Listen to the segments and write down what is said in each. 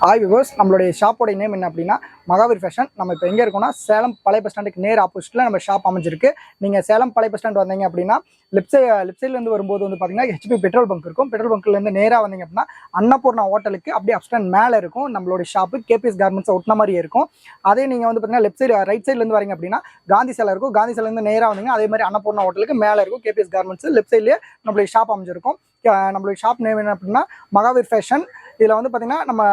Hi viewers, நம்மளுடைய ஷாப்போட name என்ன அப்படின்னா மகாவீர் ஃபேஷன். நம்ம இப்போ எங்கே இருக்கோம்னா சேலம் பழைய பஸ் ஸ்டாண்டுக்கு நேர் ஆப்போசிட்டில் நம்ம ஷாப் அமைஞ்சிருக்கு. நீங்கள் சேலம் பழைய பஸ் ஸ்டாண்ட் வந்தீங்க அப்படின்னா லெஃப்ட் சைட்லேருந்து வரும்போது வந்து பார்த்தீங்கன்னா ஹெச்பி பெட்ரோல் பங்க் இருக்கும். பெட்ரோல் பங்க்லேருந்து நேராக வந்தீங்க அப்படின்னா அன்னபூர்ணா ஹோட்டலுக்கு அப்படியே அப்ஸ்டாண்ட் மேலே இருக்கும் நம்மளுடைய ஷாப்பு. கேபிஎஸ் கார்மெண்ட்ஸ் ஒட்டின மாதிரியே இருக்கும். அதே நீங்கள் வந்து பார்த்தீங்கன்னா லெஃப்ட் சைடு ரைட் சைட்லேருந்து வரீங்க அப்படின்னா காந்தி சிலை இருக்கும். காந்தி சிலைலேருந்து நேராக வந்தீங்க அதே மாதிரி அன்னபூர்ணா ஹோட்டலுக்கு மேலே இருக்கும் கேபிஎஸ் கார்மெண்ட்ஸ். லெஃப்ட் சைட்லேயே நம்மளுடைய ஷாப் அமைஞ்சிருக்கும். நம்மளுடைய ஷாப் நேம் என்ன அப்படின்னா மகாவீர் ஃபேஷன். இதில் வந்து பார்த்தீங்கன்னா நம்ம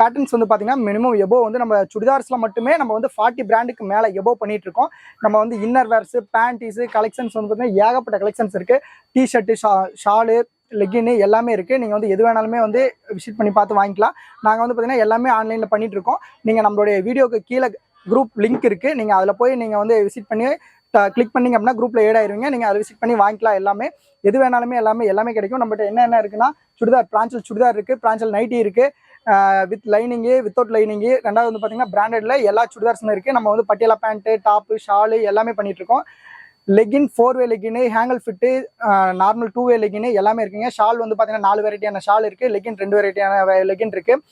பேட்டர்ன்ஸ் வந்து பார்த்தீங்கன்னா மினிமம் எபோ வந்து நம்ம சுடிதார்ஸில் மட்டுமே நம்ம வந்து 40 பிராண்டுக்கு மேலே எபோ பண்ணிட்டு இருக்கோம். நம்ம வந்து இன்னர் வேர்ஸு, பேண்டீஸு கலெக்ஷன்ஸ் வந்து பார்த்தீங்கன்னா ஏகப்பட்ட கலெக்ஷன்ஸ் இருக்குது. டிஷர்ட்டு, ஷாலு, லெகின்னு எல்லாமே இருக்குது. நீங்கள் வந்து எது வேணாலுமே வந்து விசிட் பண்ணி பார்த்து வாங்கிக்கலாம். நாங்கள் வந்து பார்த்தீங்கன்னா எல்லாமே ஆன்லைனில் பண்ணிகிட்டு இருக்கோம். நீங்கள் நம்மளுடைய வீடியோக்கு கீழே குரூப் லிங்க் இருக்குது. நீங்கள் அதில் போய் நீங்கள் வந்து விசிட் பண்ணி கிளிக் பண்ணிங்க அப்படின்னா குரூப்பில் ஏட் ஆயிருவீங்க. நீங்கள் அதை விசிட் பண்ணி வாங்கிக்கலாம். எல்லாமே எது வேணாலுமே எல்லாமே கிடைக்கும். நம்மகிட்ட என்ன இருக்குன்னா சுடிதார், பிரான்சல் சுடிதார் இருக்குது, பிரான்சல் நைட்டி இருக்குது, வித் லைனிங்கு, வித்தவுட் லைனிங்கு. ரெண்டாவது வந்து பார்த்தீங்கன்னா பிராண்டட்ல எல்லா சுடிதார்ஸுமே இருக்குது. நம்ம வந்து பட்டியாலா பேண்ட்டு, டாப்பு, ஷாலு எல்லாமே பண்ணிகிட்ருக்கோம். லெகின் 4 வே லெகின்னு, ஹேங்கல் ஃபிட்டு, நார்மல் 2 வே லெகின்னு எல்லாமே இருக்குங்க. ஷால் வந்து பார்த்தீங்கன்னா 4 வெரைட்டியான ஷால் இருக்குது. லெகின் 2 வெரைட்டியான லெகின் இருக்குது.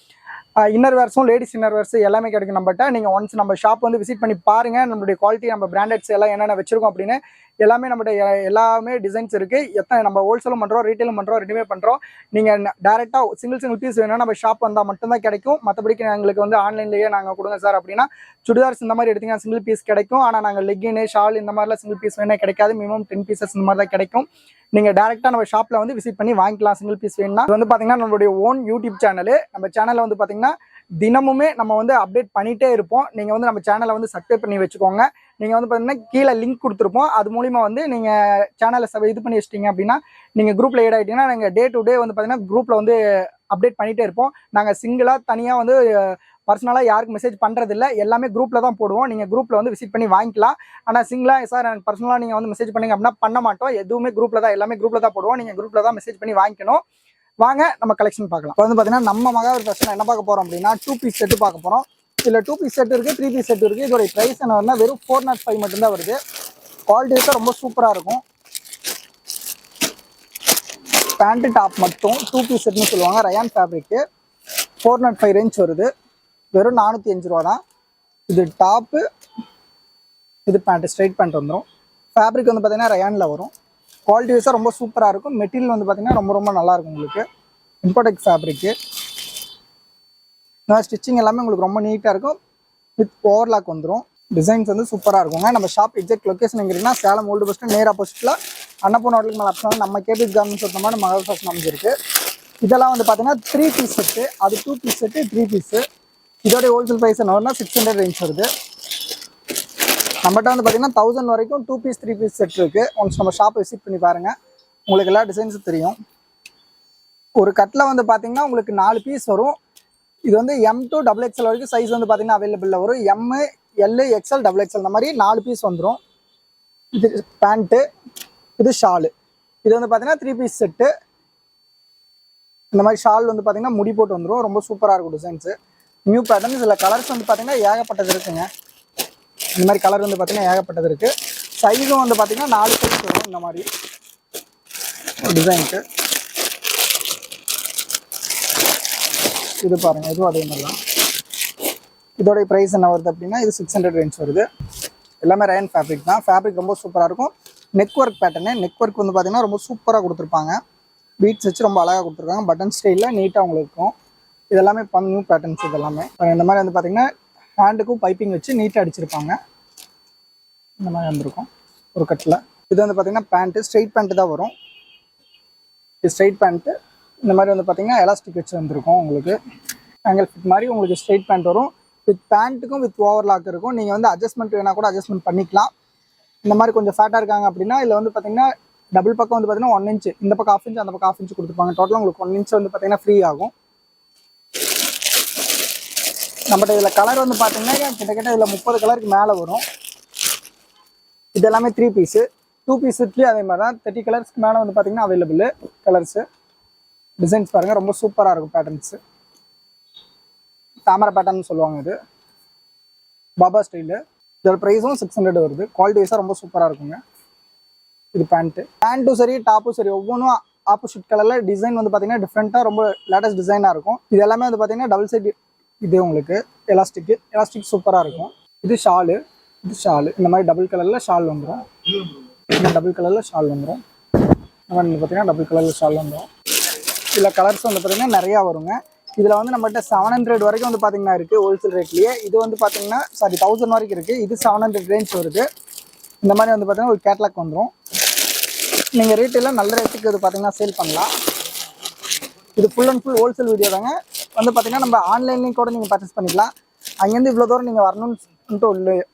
இன்னர் வேர்ஸும் லேடிஸ் இன்னர் வேர்ஸ் எல்லாமே கிடைக்கும் நம்மகிட்ட. நீங்கள் ஒன்ஸ் நம்ம ஷாப் வந்து விசிட் பண்ணி பாருங்கள். நம்மளுடைய குவாலிட்டி, நம்ம பிராண்டட்ஸ் எல்லாம் என்னென்ன வச்சிருக்கோம் அப்படின்னு எல்லாமே நம்மகிட்ட எல்லாமே டிசைன்ஸ் இருக்குது. எத்தனை நம்ம ஹோல்சேலும் பண்ணுறோம், ரீட்டைலும் பண்ணுறோம், ரெண்டுமே பண்ணுறோம். நீங்கள் டேரெக்டாக சிங்கிள் பீஸ் வேணும்னா நம்ம ஷாப் வந்தால் மட்டும்தான் கிடைக்கும். மற்றபடிக்கு எங்களுக்கு வந்து ஆன்லைன்லேயே நாங்கள் கொடுங்க சார் அப்படின்னா சுடிதார்ஸ் இந்த மாதிரி எடுத்தீங்கன்னா சிங்கிள் பீஸ் கிடைக்கும். ஆனால் நாங்கள் லெகின்னு, ஷால் இந்த மாதிரிலாம் சிங்கிள் பீஸ் வேணா கிடைக்காது. மினிமம் 10 பீசஸ் இந்த மாதிரி தான் கிடைக்கும். நீங்கள் டேரெக்டாக நம்ம ஷாப்பில் வந்து விசிட் பண்ணி வாங்கிக்கலாம் சிங்கிள் பீஸ் வேணும்னா. இது வந்து பார்த்தீங்கன்னா நம்மளுடைய ஓன் யூடியூப் சேனலு. நம்ம சேனலில் வந்து பார்த்தீங்கன்னா தினமுமே நம்ம வந்து அப்டேட் பண்ணிகிட்டே இருப்போம். நீங்கள் வந்து நம்ம சேனலை வந்து சப்ஸ்கிரைப் பண்ணி வச்சுக்கோங்க. நீங்கள் வந்து பார்த்தீங்கன்னா கீழே லிங்க் கொடுத்துருப்போம். அது மூலிமா வந்து நீங்கள் சேனலை இது பண்ணி வச்சிட்டிங்க அப்படின்னா நீங்கள் குரூப்பில் ஏட் ஆகிட்டீங்கன்னா நாங்கள் டே டு டே வந்து பார்த்தீங்கன்னா குரூப்பில் வந்து அப்டேட் பண்ணிகிட்டே இருப்போம். நாங்கள் சிங்கிளாக தனியாக வந்து பர்சனலாக யாருக்கு மெசேஜ் பண்ணுறதில்ல, எல்லாமே குரூப்பில் தான் போடுவோம். நீங்கள் குரூப்பில் வந்து விசிட் பண்ணி வாங்கிக்கலாம். ஆனால் சிங்கிளாக சார் எனக்கு பர்சனலாக நீங்கள் வந்து மெசேஜ் பண்ணிங்க அப்படின்னா பண்ண மாட்டோம். எதுவுமே குரூப்பில் தான், எல்லாமே குரூப்பில் தான் போடுவோம். நீங்கள் குரூப்பில் தான் மெசேஜ் பண்ணி வாங்கிக்கணும். வாங்க நம்ம கலெக்ஷன் பார்க்கலாம். இப்போ வந்து பார்த்தீங்கன்னா நம்ம மகாவீர் ஃபேஷன் என்ன பார்க்க போகிறோம் அப்படின்னா 2 பீஸ் செட்டு பார்க்க போகிறோம். இதில் 2 பீஸ் செட் இருக்குது, 3 பீஸ் செட் இருக்குது. இதோட ப்ரைஸ் என்ன வருதுன்னா வெறும் 405 மட்டும்தான் வருது. குவாலிட்டி ரொம்ப சூப்பராக இருக்கும். பேண்ட்டு டாப் மட்டும் 2 பீஸ் செட்னு சொல்லுவாங்க. ரயான் ஃபேப்ரிக்கு 405 ரேஞ்ச் வருது. வெறும் 405 ரூபா தான். இது டாப்பு, இது பேண்ட்டு, ஸ்ட்ரைட் பேண்ட் வந்துடும். ஃபேப்ரிக் வந்து பார்த்தீங்கன்னா ரயானில் வரும். குவாலிட்டி வைஸாக ரொம்ப சூப்பராக இருக்கும். மெட்டீரியல் வந்து பார்த்தீங்கன்னா ரொம்ப நல்லாயிருக்கும். உங்களுக்கு இம்போர்ட்டட் ஃபேப்ரிக்கு, ஸ்டிச்சிங் எல்லாமே உங்களுக்கு ரொம்ப நீட்டாக இருக்கும். வித் ஓவர்லாக் வந்துடும். டிசைன்ஸ் வந்து சூப்பராக இருக்குங்க. நம்ம ஷாப் எக்ஸாக்ட் லொக்கேஷன் எங்கன்னா சேலம் ஓல்டு பஸ் ஸ்டாண்ட் நேர் ஆப்போசிட்டில் அன்னபூர்ணா ஹோட்டலுக்கு மேலே ஆப்ஷன் நம்ம கேபிஎஸ் கார்மெண்ட்ஸ் சொன்ன மாதிரி மகாவீர் ஃபேஷன் அமைஞ்சிருக்கு. இதெல்லாம் வந்து பார்த்தீங்கன்னா 3 பீஸ் செட்டு, அது 2 பீஸ் செட்டு, 3 பீஸு. இதோட ஹோல்சேல் ப்ரைஸ் என்ன வரும்னா 600 ரேஞ்ச் வருது. நம்மகிட்ட வந்து பார்த்தீங்கன்னா 1000 வரைக்கும் 2 பீஸ் 3 பீஸ் செட் இருக்குது. ஒன்ஸ் நம்ம ஷாப்பை விசிட் பண்ணி பாருங்கள், உங்களுக்கு எல்லா டிசைன்ஸும் தெரியும். ஒரு கட்டில் வந்து பார்த்தீங்கன்னா உங்களுக்கு 4 பீஸ் வரும். இது வந்து M to XXL வரைக்கும் சைஸ் வந்து பார்த்தீங்கன்னா அவைலபிளில் வரும். M, L, XL, XXL இந்த மாதிரி 4 பீஸ் வந்துடும். இது பேண்ட்டு, இது ஷாலு. இது வந்து பார்த்தீங்கன்னா 3 பீஸ் செட்டு. இந்த மாதிரி ஷால் வந்து பார்த்தீங்கன்னா முடி போட்டு வந்துடும். ரொம்ப சூப்பராக இருக்கும் டிசைன்ஸு. New pattern. இதில் கலர்ஸ் வந்து பார்த்தீங்கன்னா ஏகப்பட்டது இருக்குங்க. இந்த மாதிரி கலர் வந்து பார்த்தீங்கன்னா ஏகப்பட்டது இருக்குது. சைஸும் வந்து பார்த்தீங்கன்னா 4 சைஸ் வரும். இந்த மாதிரி டிசைனுக்கு இது பாருங்கள், இதுவும் அதே மாதிரி தான். இதோடைய ப்ரைஸ் என்ன வருது அப்படின்னா இது 600 ரேஞ்ச் வருது. எல்லாமே ரயன் ஃபேப்ரிக் தான். ஃபேப்ரிக் ரொம்ப சூப்பராக இருக்கும். Neck work pattern. Neck work வந்து பார்த்தீங்கன்னா ரொம்ப சூப்பராக கொடுத்துருப்பாங்க. பீட்ஸ் வச்சு ரொம்ப அழகாக கொடுத்துருக்காங்க. பட்டன் ஸ்டைலில் நீட்டாக உங்களுக்கு இருக்கும். இதெல்லாமே நியூ பேட்டர்ன்ஸ். இதெல்லாமே இந்த மாதிரி வந்து பார்த்தீங்கன்னா ஹேண்டுக்கும் பைப்பிங் வச்சு நீட்டாக அடிச்சிருப்பாங்க. இந்த மாதிரி வந்திருக்கும் ஒரு கட்டில். இது வந்து பார்த்தீங்கன்னா பேண்ட்டு, ஸ்ட்ரைட் பேண்ட்டு தான் வரும். இது ஸ்ட்ரைட் பேண்ட்டு. இந்த மாதிரி வந்து பார்த்தீங்கன்னா எலாஸ்டிக் வச்சு வந்திருக்கும். உங்களுக்கு ஆங்கிள் ஃபிட் மாதிரி உங்களுக்கு ஸ்ட்ரைட் பேண்ட் வரும். வித் பேண்ட்டுக்கும் வித் ஓவர்லாக் இருக்கும். நீங்கள் வந்து அட்ஜஸ்ட்மெண்ட் வேணால் கூட அட்ஜஸ்ட்மெண்ட் பண்ணிக்கலாம். இந்த மாதிரி கொஞ்சம் ஃபேட்டாக இருக்காங்க அப்படின்னா இதில் வந்து பார்த்தீங்கன்னா டபுள் பக்கம் வந்து பார்த்தீங்கன்னா 1 இன்ச், இந்த பக்கம் 1/2 இன்ச், அந்த பக்கம் 1/2 இன்ச் கொடுத்துருப்பாங்க. டோட்டலாக உங்களுக்கு 1 இன்ச் வந்து பார்த்தீங்கன்னா ஃப்ரீ ஆகும். நம்மகிட்ட இதில் கலர் வந்து பார்த்தீங்கன்னா கிட்டத்தட்ட இதில் 30 கலருக்கு மேலே வரும். இது எல்லாமே 3 பீஸு. 2 பீஸ் செட்லேயும் அதே மாதிரி தான் 30 கலர்ஸ்க்கு மேலே வந்து பார்த்தீங்கன்னா அவைலபிள் கலர்ஸு. டிசைன்ஸ் பாருங்கள், ரொம்ப சூப்பராக இருக்கும். பேட்டர்ன்ஸு தாமரை பேட்டர்ன் சொல்லுவாங்க. இது பாபா ஸ்டைலு. இதோட ப்ரைஸும் 600 வருது. குவாலிட்டி வைஸாக ரொம்ப சூப்பராக இருக்குங்க. இது பேண்ட்டும் சரி டாப்பும் சரி ஒவ்வொன்றும் ஆப்போசிட் கலரில் டிசைன் வந்து பார்த்தீங்கன்னா டிஃப்ரெண்ட்டாக ரொம்ப லேட்டஸ்ட் டிசைனாக இருக்கும். இது எல்லாமே வந்து பார்த்தீங்கன்னா டபுள் சைடு இது உங்களுக்கு எலாஸ்டிக் சூப்பராக இருக்கும். இது ஷாலு இந்த மாதிரி டபுள் கலரில் ஷால் வந்துடும். டபுள் கலரில் ஷால் வந்துடும். இந்த மாதிரி பார்த்தீங்கன்னா டபுள் கலரில் ஷால் வந்துடும். இதில் கலர்ஸ் வந்து பார்த்தீங்கன்னா நிறையா வருங்க. இதில் வந்து நம்மகிட்ட 700 வரைக்கும் வந்து பார்த்தீங்கன்னா இருக்குது ஹோல்சேல் ரேட்லேயே. இது வந்து பார்த்தீங்கன்னா 1000 வரைக்கும் இருக்குது. இது 700 ரேஞ்ச் வருது. இந்த மாதிரி வந்து பார்த்தீங்கன்னா ஒரு கேட்லாக் வந்துடும். நீங்கள் ரீட்டெயிலாக நல்ல ரேட்டுக்கு இது பார்த்தீங்கன்னா சேல் பண்ணலாம். இது full and full wholesale video தாங்க. வந்து பார்த்தீங்கன்னா நம்ம ஆன்லைன்லேயும் கூட நீங்கள் பர்ச்சேஸ் பண்ணிக்கலாம். அங்கேருந்து இவ்வளோ தூரம் நீங்கள் வரணும்னு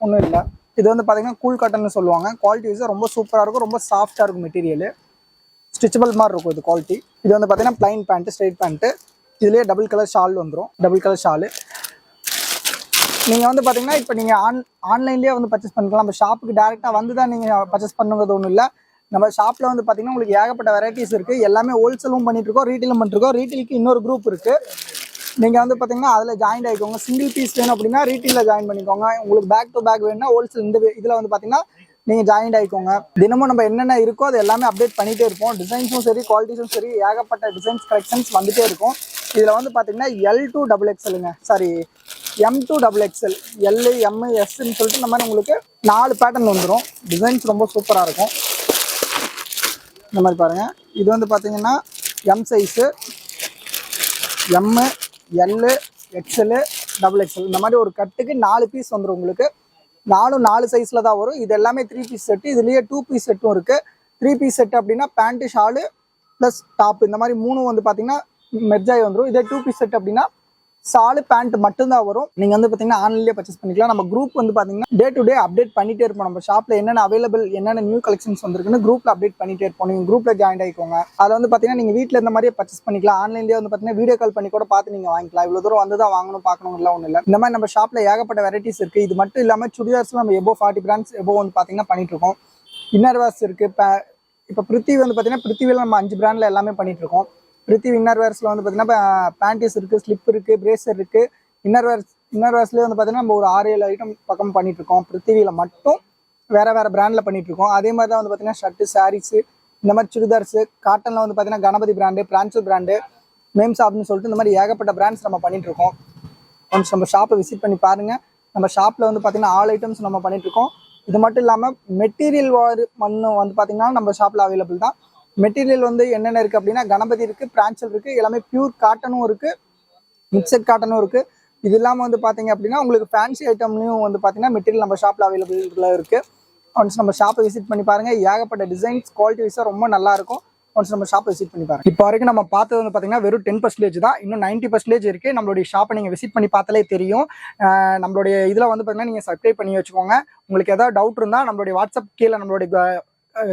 ஒன்றும் இல்லை. இது வந்து பார்த்தீங்கன்னா கூல் காட்டன்னு சொல்லுவாங்க. குவாலிட்டி வைஸாக ரொம்ப சூப்பராக இருக்கும். ரொம்ப சாஃப்டாக இருக்கும் மெட்டீரியல். ஸ்டிச்சபிள் மாதிரி இருக்கும் இது குவாலிட்டி. இது வந்து பார்த்தீங்கன்னா ப்ளைன் பேண்ட்டு, ஸ்ட்ரைட் பேண்ட்டு. இதுலேயே டபுள் கலர் ஷால் வந்துடும். டபுள் கலர் ஷாலு நீங்கள் வந்து பார்த்தீங்கன்னா இப்போ நீங்கள் ஆன்லைன்லேயே வந்து பர்ச்சேஸ் பண்ணிக்கலாம். நம்ம ஷாப்புக்கு டேரெக்டாக வந்து தான் நீங்கள் பர்ச்சேஸ் பண்ணுங்கிறது ஒன்றும் இல்லை. நம்ம ஷாப்பில் வந்து பார்த்தீங்கன்னா உங்களுக்கு ஏகப்பட்ட வெரைட்டிஸ் இருக்குது. எல்லாமே ஹோல்சேலும் பண்ணிட்டுருக்கோம், ரீட்டெயிலும் பண்ணிட்டுருக்கோம். ரீட்டெயிலுக்கு இன்னொரு குரூப் இருக்குது. நீங்கள் வந்து பார்த்தீங்கன்னா அதில் ஜாயின் ஆகிக்கோங்க. சிங்கிள் பீஸ் வேணும் அப்படின்னா ரீட்டெயிலில் ஜாயின் பண்ணிக்கோங்க. உங்களுக்கு பேக் டு பேக் வேணும்னா ஹோல்சேல் இந்த இதில் வந்து பார்த்தீங்கன்னா நீங்கள் ஜாயின் ஆகிக்கோங்க. தினமும் நம்ம என்னென்ன இருக்கோ அது எல்லாமே அப்டேட் பண்ணிகிட்டே இருப்போம். டிசைன்ஸும் சரி, குவாலிட்டிஸும் சரி, ஏகப்பட்ட டிசைன்ஸ் கலெக்ஷன்ஸ் வந்துகிட்டே இருக்கும். இதில் வந்து பார்த்தீங்கன்னா L2XXLங்க, சாரி M2XXL, L, M, Sன்னு சொல்லிட்டு இந்த மாதிரி உங்களுக்கு 4 பேட்டர்ன் வந்துடும். டிசைன்ஸ் ரொம்ப சூப்பராக இருக்கும். இந்த மாதிரி பாருங்கள். இது வந்து பார்த்தீங்கன்னா M size, M, L, XL, XXL இந்த மாதிரி ஒரு கட்டுக்கு 4 பீஸ் வந்துடும் உங்களுக்கு. 4 சைஸில் தான் வரும். இது எல்லாமே 3 பீஸ் செட்டு. இதுலேயே 2 பீஸ் செட்டும் இருக்குது. 3 பீஸ் செட்டு அப்படின்னா பேண்ட்டு, ஷாலு ப்ளஸ் டாப் இந்த மாதிரி 3 வந்து பார்த்தீங்கன்னா மெர்ஜாய் வந்துடும். இதே 2 பீஸ் செட் அப்படின்னா ஷாலு பேண்ட் மட்டும்தான் வரும். நீங்கள் வந்து பார்த்தீங்கன்னா ஆன்லைன்லேயே பர்ச்சேஸ் பண்ணிக்கலாம். நம்ம குரூப் வந்து பார்த்தீங்கன்னா டே டு டே அப்டேட் பண்ணிகிட்டே இருப்போம். நம்ம ஷாப்பில் என்னென்ன அவைலபிள், என்னென்ன நியூ கலெக்ஷன்ஸ் வந்துருக்குன்னு குரூப்பில் அப்டேட் பண்ணிகிட்டே இருப்போம். நீங்கள் குரூப்பில் ஜாயின் ஆகிக்கோங்க. அதில் வந்து பார்த்தீங்கன்னா நீங்கள் வீட்டில் இந்த மாதிரியே பர்ச்சேஸ் பண்ணிக்கலாம். ஆன்லைன்லேயே வந்து பார்த்தீங்கன்னா வீடியோ கால் பண்ணி கூட பார்த்து நீங்கள் வாங்கிக்கலாம். இவ்வளோ தூரம் வந்து தான் வாங்கணும் பார்க்கணும் இல்லை ஒன்றும் இல்லை. இந்த மாதிரி நம்ம ஷாப்பில் ஏகப்பட்ட வெரைட்டிஸ் இருக்குது. இது மட்டும் இல்லாமல் சுடிதார்ஸில் நம்ம எபோ 40 பிராண்ட்ஸ் எபோ வந்து பார்த்தீங்கன்னா பண்ணிகிட்ருக்கோம். இன்னர் வேர்ஸ் இருக்குது. இப்போ பிருத்திவி வந்து பார்த்தீங்கன்னா பிருத்திவியில் நம்ம 5 பிராண்டில் எல்லாமே பண்ணிகிட்ருக்கோம். பிருத்திவி இன்னர் வேர்ஸில் வந்து பார்த்தீங்கன்னா பேண்டிஸ் இருக்குது, ஸ்லிப் இருக்குது, பிரேசர் இருக்குது. இன்னர் வேர்ஸ்லேயே வந்து பார்த்தீங்கன்னா நம்ம ஒரு 6-7 ஐட்டம் பக்கம் பண்ணிகிட்ருக்கோம். பிருத்திவியில் மட்டும் வேறு பிராண்டில் பண்ணிகிட்ருக்கோம். அதே மாதிரி தான் வந்து பார்த்தீங்கன்னா ஷர்ட்டு, சாரீஸு, இந்த மாதிரி சுடிதார்ஸு, காட்டனில் வந்து பார்த்தீங்கன்னா கணபதி பிராண்டு, பிரான்சல் பிராண்டு, மேம்ஸ் அப்படின்னு சொல்லிட்டு இந்த மாதிரி ஏகப்பட்ட பிராண்ட்ஸ் நம்ம பண்ணிகிட்ருக்கோம். ஒன்ஸ் நம்ம ஷாப்பை விசிட் பண்ணி பாருங்கள். நம்ம ஷாப்பில் வந்து பார்த்தீங்கன்னா ஆல் ஐட்டம்ஸ் நம்ம பண்ணிகிட்ருக்கோம். இது மட்டும் இல்லாமல் மெட்டீரியல் மண்ணு வந்து பார்த்தீங்கன்னா நம்ம ஷாப்பில் அவைலபிள் தான். மெட்டீரியல் வந்து என்னென்ன இருக்குது அப்படின்னா கணபதி இருக்குது, பிரான்சல் இருக்குது, எல்லாமே பியூர் காட்டனும் இருக்குது, மிக்சட் காட்டனும் இருக்குது. இது இல்லாமல் வந்து பார்த்தீங்க அப்படின்னா உங்களுக்கு ஃபேன்சி ஐட்டம்லையும் வந்து பார்த்தீங்கன்னா மெட்டீரியல் நம்ம ஷாப்பில் அவைலபிள் இருக்குது. ஒன்ஸ் நம்ம ஷாப்பை விசிட் பண்ணி பாருங்கள். ஏகப்பட்ட டிசைன்ஸ், குவாலிட்டி வைஸாக ரொம்ப நல்லாயிருக்கும். ஒன்ஸ் நம்ம ஷாப்பை விசிட் பண்ணி பாருங்கள். இப்போ வரைக்கும் நம்ம பார்த்தது வந்து பார்த்தீங்கன்னா வெறும் 10% தான். இன்னும் 90% இருக்குது. நம்மளுடைய ஷாப்பை நீங்கள் விசிட் பண்ணி பார்த்தாலே தெரியும். நம்மளுடைய இதில் வந்து பார்த்தீங்கன்னா நீங்கள் சப்ஸ்கிரைப் பண்ணி வச்சுக்கோங்க. உங்களுக்கு எதாவது டவுட் இருந்தால் நம்மளுடைய வாட்ஸ்அப் கீழே நம்மளுடைய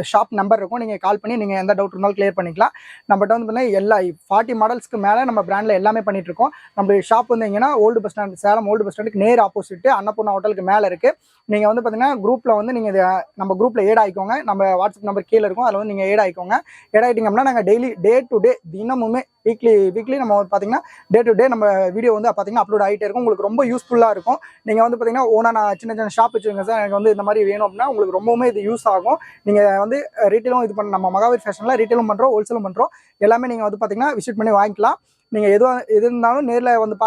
ஷாப் நம்பர் இருக்கும். நீங்கள் கால் பண்ணி நீங்கள் எந்த டவுட் இருந்தாலும் கிளியர் பண்ணிக்கலாம். நம்மகிட்ட வந்து பார்த்தீங்கன்னா எல்லா 40 மாடல்ஸ்க்கு மேலே நம்ம பிராண்டில் எல்லாமே பண்ணிகிட்ருக்கோம். நம்மளுடைய ஷாப் வந்து எங்கன்னா old bus stand, Salem old bus ஸ்டாண்டுக்கு நேர் ஆப்போசிட்டு அன்னபூர்ணா ஹோட்டலுக்கு மேலே இருக்குது. நீங்கள் வந்து பார்த்தீங்கன்னா குரூப்பில் வந்து நீங்கள் நம்ம குரூப்பில் ஏட் ஆகிக்கோங்க. நம்ம வாட்ஸ்அப் நம்பர் கீழே இருக்கும். அதில் வந்து நீங்கள் ஏட் ஆகிக்கோங்க. ஏட் ஆகிட்டிங்க அப்படின்னா நாங்கள் டெய்லி டே டு டே தினமுமே வீக்லி நம்ம பார்த்தீங்கன்னா டே டு டே நம்ம வீடியோ வந்து பார்த்தீங்கன்னா அப்லோட் ஆகிட்டே இருக்கும். உங்களுக்கு ரொம்ப யூஸ்ஃபுல்லாக இருக்கும். நீங்கள் வந்து பார்த்தீங்கன்னா ஓனாக நான் சின்ன ஷாப் வச்சுருங்க சார், எனக்கு வந்து இந்த மாதிரி வேணும் அப்படின்னா உங்களுக்கு ரொம்பவுமே இது யூஸ் ஆகும். நீங்கள் வந்து ரீட்டெயிலும் இது நம்ம மகாவீர் ஃபேஷனில் ரீட்டெயிலும் பண்ணுறோம், ஹோல்சேலும் பண்ணுறோம். எல்லாமே நீங்கள் வந்து பார்த்தீங்கன்னா விசிட் பண்ணி வாங்கிக்கலாம். நீங்கள் எது இருந்தாலும் நேரில் வந்து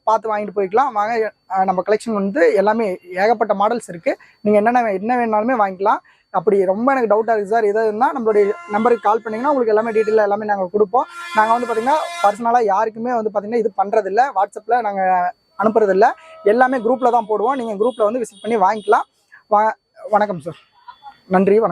பார்த்து வாங்கிட்டு போய்க்கலாம். வாங்க, நம்ம கலெக்ஷன் வந்து எல்லாமே ஏகப்பட்ட மாடல்ஸ் இருக்குது. நீங்கள் என்ன வேணாலுமே வாங்கிக்கலாம். அப்படி ரொம்ப எனக்கு டவுட்டாக இருக்குது சார் எதாவது இருந்தால் நம்மளுடைய நம்பருக்கு கால் பண்ணிங்கன்னா உங்களுக்கு எல்லாமே டீட்டெயிலாக எல்லாமே நாங்கள் கொடுப்போம். நாங்கள் வந்து பார்த்திங்கன்னா பர்சனலாக யாருக்குமே வந்து பார்த்திங்கன்னா இது பண்ணுறதில்ல, வாட்ஸ்அப்பில் நாங்கள் அனுப்புறதில்ல. எல்லாமே குரூப்பில் தான் போடுவோம். நீங்கள் குரூப்பில் வந்து விசிட் பண்ணி வாங்கிக்கலாம். வணக்கம் சார். நன்றி, வணக்கம்.